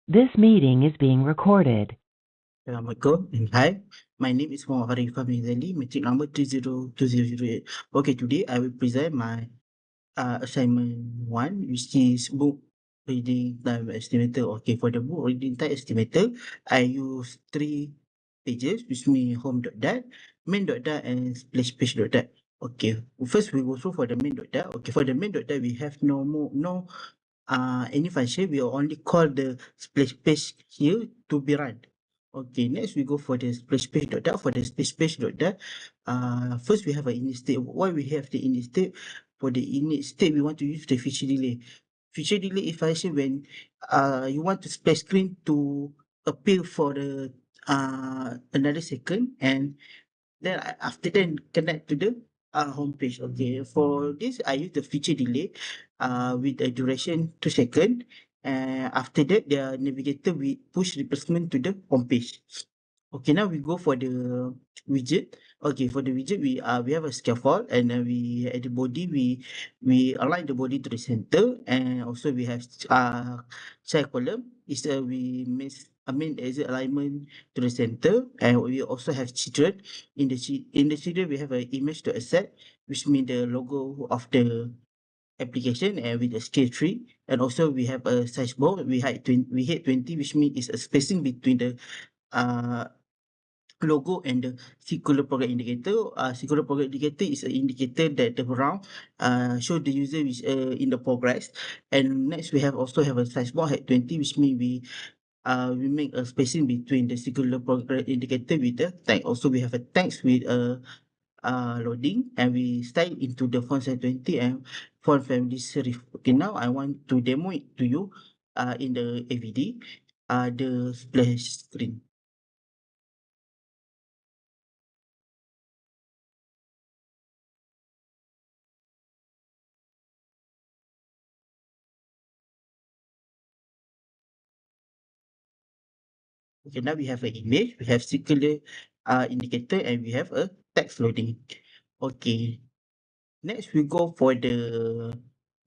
This meeting is being recorded. Assalamualaikum and hi. My name is Muhammad Arifah Mizali, metric number 302008. Okay, today I will present my assignment 1, which is book reading time estimator. Okay, for the book reading time estimator, I use 3 pages, which means home.dat, main.dat, and splash page.dat. Okay, first we go through for the main.dat. Okay, for the main.dat, we have no any function. We only call the splash page here to be run. Okay, next we go for the splash page dot dot. For the splash page dot dot, first we have an init state. Why we have the init state? For the init state, we want to use the feature delay. Feature delay is function when you want to splash screen to appear for the another second, and then after that connect to the home page. Okay, for this I use the feature delay with a duration 2 second. After that the navigator will push replacement to the home page. Okay, now we go for the widget. Okay, for the widget we have a scaffold, and we at the body we align the body to the center, and also we have child column is we miss I mean as alignment to the center, and we also have children. In the children we have an image to accept, which mean the logo of the application, and with a scale 3, and also we have a size bar. We hit 20, which means it's a spacing between the uh logo and the circular progress indicator. Circular progress indicator is an indicator that the round show the user is in the progress. And next we have also have a size bar at 20, which means we make a spacing between the circular progress indicator with the tag. Also we have a text with a loading, and we style into the font size 20 and font family serif. Okay, now I want to demo it to you in the AVD, the splash screen. Okay, now we have an image, we have circular indicator, and we have a text loading. Okay, next we go for the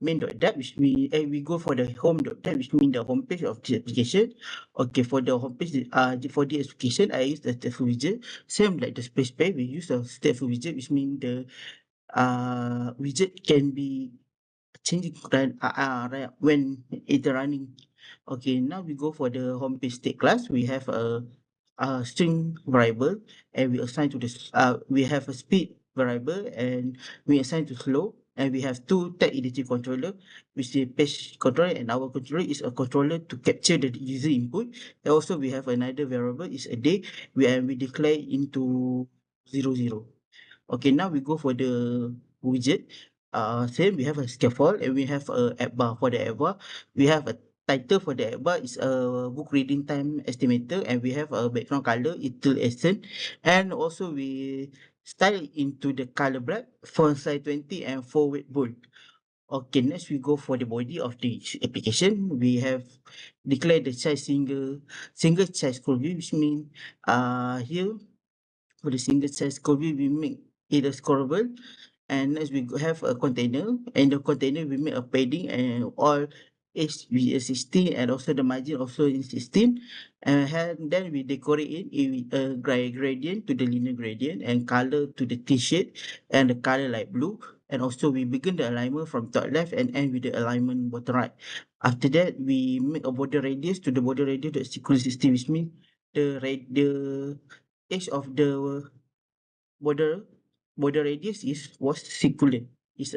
main.dat, which we go for the home.dat, which mean the homepage of the application. Okay, for the homepage, for the application, I use the stateful widget. Same like the space page, we use a stateful widget, which mean the widget can be changing when it's running. Okay, now we go for the homepage state class. We have a string variable, and we assign to this. We have a speed variable, and we assign to slow. And we have two tag editing controller, which is page controller, and our controller is a controller to capture the user input. And also we have another variable is a day, we declare into 00. Okay, now we go for the widget. Same, we have a scaffold, and we have a app bar. For the app bar, we have a title. For the app bar is a book reading time estimator, and we have a background color, Etel Essence, and also we style into the color black, font size 20, and 4 weight bold. Okay, next we go for the body of the application. We have declared the size single size scroll view, which mean here for the single size scroll view, we make it a scrollable. And next we have a container, and the container we make a padding, and all is 16, and also the margin also in 16. And then we decorate it with a gradient to the linear gradient, and color to the t-shirt, and the color light blue. And also we begin the alignment from top left and end with the alignment bottom right. After that, we make a border radius to the border radius that's equal to 60, which means the edge of the border border radius was circular. It's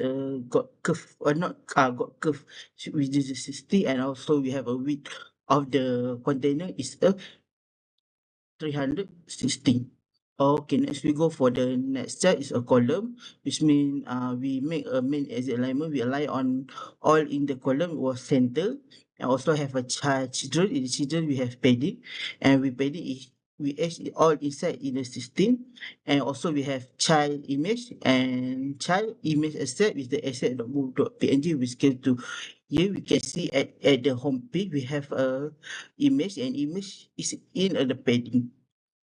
got curve, or not got curve, which is 60, and also we have a width of the container is a 360. Okay, next we go for the next chart is a column, which mean we make a main exit alignment. We align on all in the column was center, and also have a children. In the children we have padding, and we padding is we edge it all inside in the 16, and also we have child image, and child image asset with the asset.move.png we scale to. Here we can see at the home page we have a image, and image is in the padding.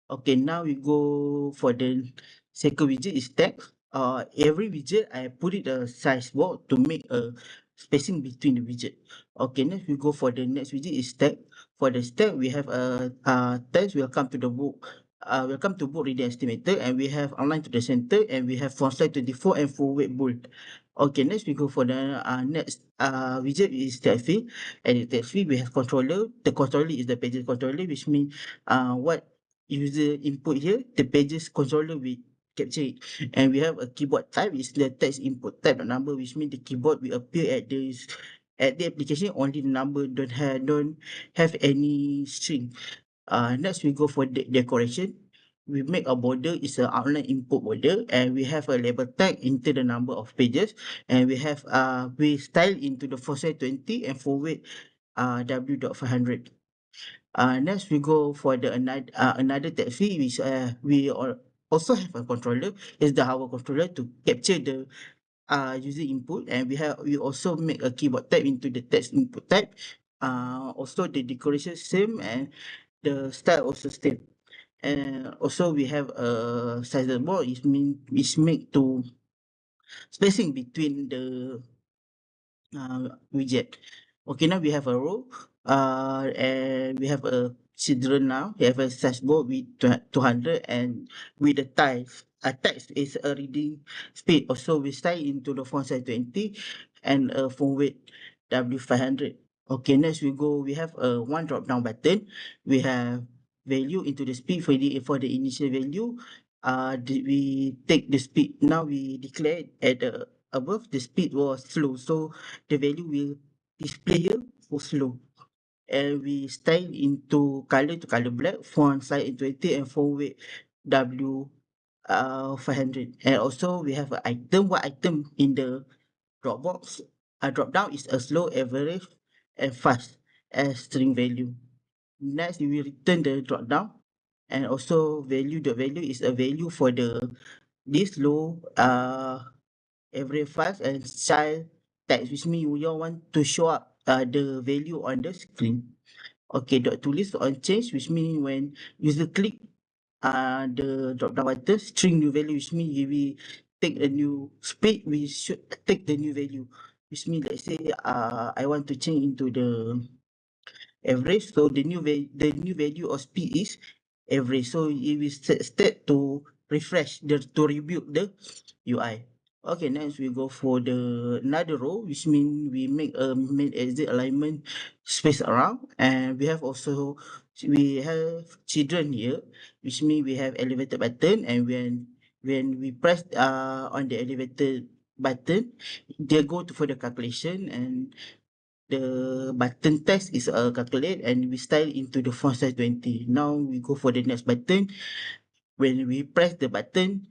Okay, now we go for the second widget is text. Every widget I put it a size bar to make a spacing between the widget. Okay, next we go for the next widget is text. For the step, we have a test. Welcome to the book. Welcome to book reading estimator, and we have online to the center, and we have font size 24 and full weight bold. Okay, next we go for the next widget is text field, and the text field we have controller. The controller is the pages controller, which means what user input here, the pages controller will capture it. And we have a keyboard type is the text input type, the number, which means the keyboard will appear at the application only the number don't have any string. Next we go for the decoration. We make a border is an outline input border, and we have a label tag into the number of pages, and we style into the font size 20 and forward W.500. Next we go for the another text field which also have a controller is the our controller to capture the user input, and we also make a keyboard type into the text input type. Also the decoration same, and the style also same. And also we have a size board is made to spacing between the widget. Okay, now we have a row, and we have a children now. We have a size board with 200, and with the tiles. Text is a reading speed. Also, we style into the font size 20 and a font weight W500. Okay, next we go. We have a one drop down button. We have value into the speed for the initial value. We take the speed. Now we declare at the above the speed was slow, so the value will display here for slow. And we style into color to color black, font size in 20 and font weight W 500. And also we have an item. What item in the Dropbox? A drop down is a slow, average, and fast as string value. Next, we will return the drop down, and also value. The value is a value for this low every fast and child text, which means you all want to show up the value on the screen. Okay, dot to list on change, which means when user click the drop down button, string new value, which means if we take a new speed, we should take the new value. Which means let's say I want to change into the average, so the new value of speed is average. So if we set to refresh to rebuild the UI. Okay, next we go for the another row, which means we make a main exit alignment space around, and we have children here, which means we have elevator button, and when we press on the elevator button, they go for the calculation, and the button text is calculate, and we style into the font size 20. Now we go for the next button. When we press the button,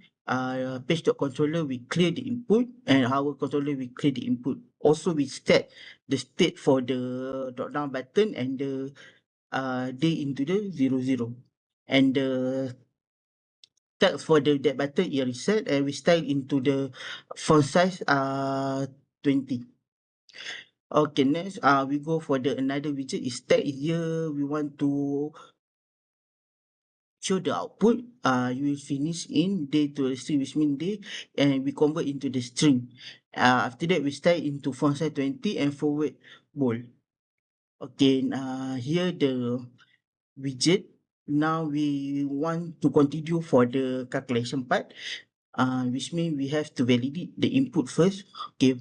page dot controller we clear the input, and our controller we clear the input. Also we set the state for the drop down button and the day into the 00. And the text for that button is reset, and we style into the font size 20. Okay, next we go for the another widget is tag. Here we want to show the output. You will finish in day to the string, which means day, and we convert into the string. After that we style into font size 20 and forward bold. Okay, here the widget. Now we want to continue for the calculation part, which means we have to validate the input first. Okay,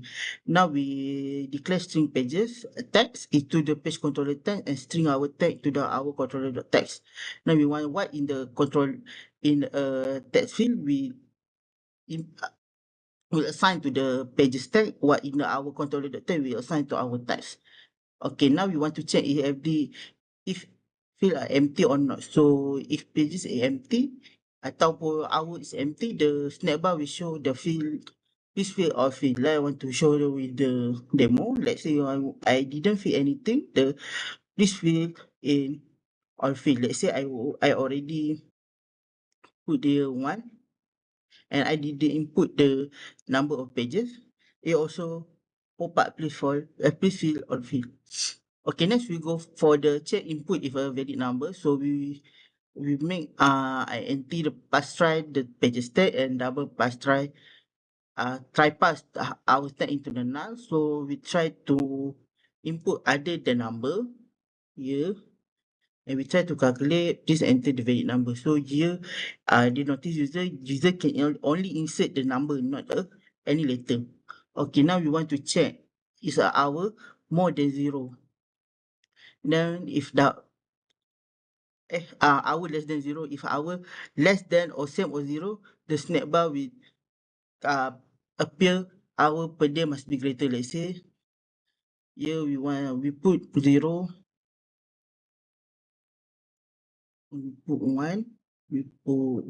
now we declare string pages text into the page controller tag, and string our tag to the our controller text. Now we want what in the control in text field in, uh, will assign to the pages tag, what in the our controller tag we assign to our text. Okay, now we want to check if field are empty or not. So if pages are empty ataupun our is empty, the snack bar will show the field, this field or field. Like I want to show you with the demo. Let's say I didn't fill anything. This field in or field. Let's say I already put the one, and I didn't input the number of pages. It also pop up please fill or field. Okay, next we go for the check input if a valid number. So we make I enter the pass try the pages tag and double pass try try pass our tag into the null. So we try to input other the number here. and we try to calculate, please enter the valid number. So here, the notice user can only insert the number, not any letter. Okay, now we want to check, is an hour more than 0? Then if the hour less than 0, if hour less than or same or 0, the snack bar will uh, appear hour per day must be greater. Let's say here we put 0, we put 1, we put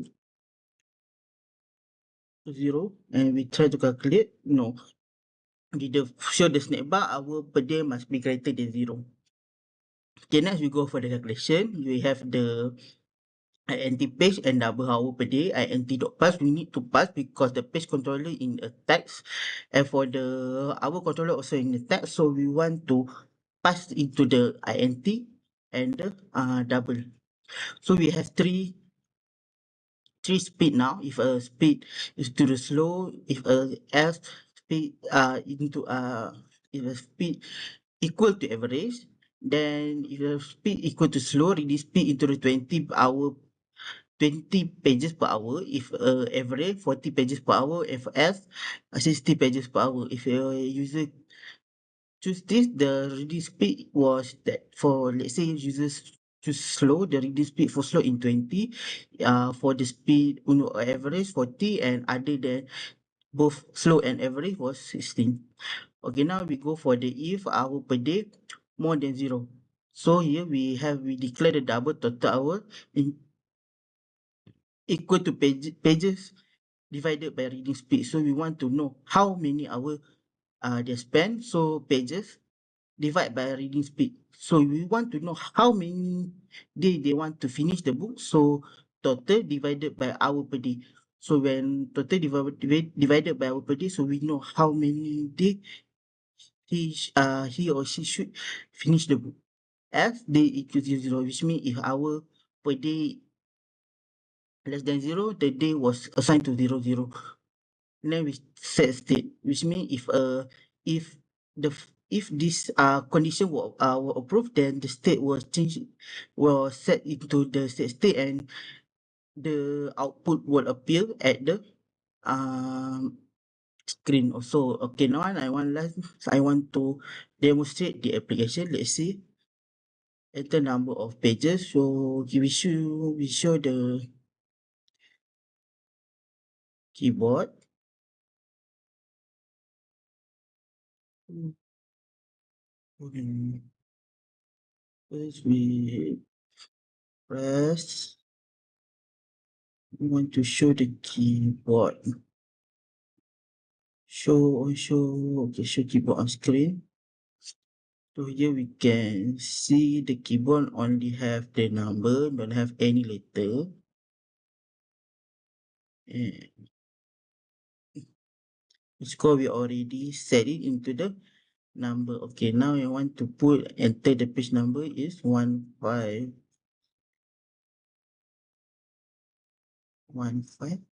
0, and we try to calculate. No, we show the snack bar hour per day must be greater than 0. Okay, next we go for the calculation. We have the INT page and double hour per day. INT dot pass, we need to pass because the page controller in a text, and for the hour controller also in the text. So we want to pass into the INT and the double. So we have three speed now. If a speed is to the slow, if a else speed if a speed equal to average, then if the speed equal to slow, reading speed into the 20 pages per hour. If average 40 pages per hour. If else 60 pages per hour. If a user choose this, the reading speed was that for, let's say, users choose slow, the reading speed for slow in 20, for the speed average 40, and other than both slow and average was 16. Okay, now we go for the if hour per day more than 0. So here we declare the double total hour in equal to pages divided by reading speed. So we want to know how many hours they spend. So pages divide by reading speed. So we want to know how many day they want to finish the book. So total divided by hour per day. So when total divided by hour per day, so we know how many day he or she should finish the book. As day equals 0, which means if hour per day less than 0, the day was assigned to 0. Then we set state, which means if if this condition were approved, then the state was set into the state, and the output will appear at the um screen also. Okay, now I want to demonstrate the application. Let's see, enter number of pages. So we show the keyboard. Okay. First we press. We want to show the keyboard. Show keyboard on screen. So here we can see the keyboard only have the number, don't have any letter. And score we already set it into the number. Okay, now I want to enter the page number is 151500,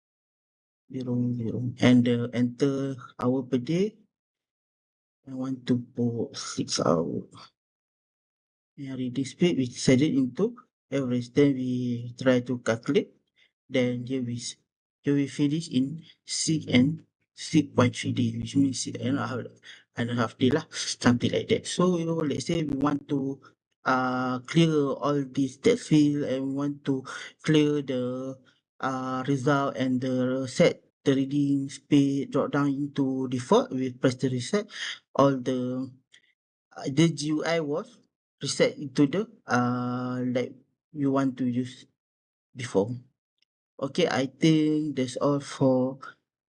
and enter hour per day. I want to put 6 hours. And reading speed we set it into average. Then we try to calculate. Then here we finish in 6.3 day, which means 6.5 day lah, something like that. So let's say we want to clear all these text field, and we want to clear the result and set the reading speed drop down into default. We press the reset. All the GUI was reset into the like you want to use before. Okay, I think that's all for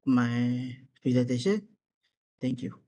my presentation. Thank you.